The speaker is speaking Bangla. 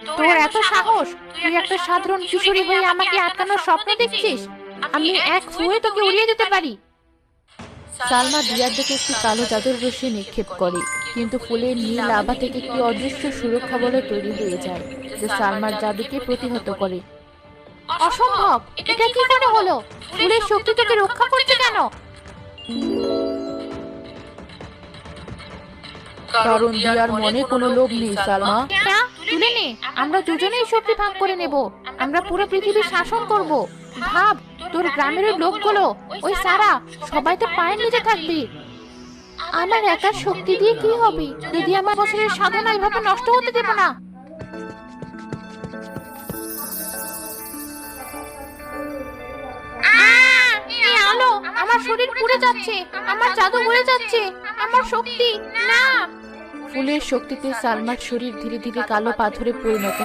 তোর এত সাহস! তুই একটা সাধারণ কিশোরী হয়ে আমাকে আটকানোর স্বপ্ন দেখছিস? আমি এক ফুঁয়ে তোকে উড়িয়ে দিতে পারি। সালমা দিয়ার দিকে একটি কালো জাদুর রশ্মি নিক্ষেপ করে, কিন্তু ফুলের নীল আভা থেকে একটি অদৃশ্য সুরক্ষা বলয় তৈরি হয়ে যায়, যা সালমার জাদুকে প্রতিহত করে। অসম্ভব! এটা কি করে হলো? ফুলের শক্তি তোকে রক্ষা করছে কেন? কারণ দিয়ার মনে কোনো লোভ নেই, সালমা। তুলে নে, আমরা দুজনেই শক্তি ভাগ করে নেব। আমরা পুরো পৃথিবী শাসন করব। ভাব, তোর গ্রামের ওই লোকগুলো, ওই সারা, সবাই তো পায়ের নিচে থাকবে। আমার একার শক্তি দিয়ে কি হবে? যদি আমার বছরের সাধনা এভাবে নষ্ট হতে দেব না। এই আলো! আমার শরীর পুড়ে যাচ্ছে, আমার জাদু উড়ে যাচ্ছে, আমার শক্তি না! ফুলের শক্তিতে সালমার শরীর ধীরে ধীরে কালো পাথরে পরিণত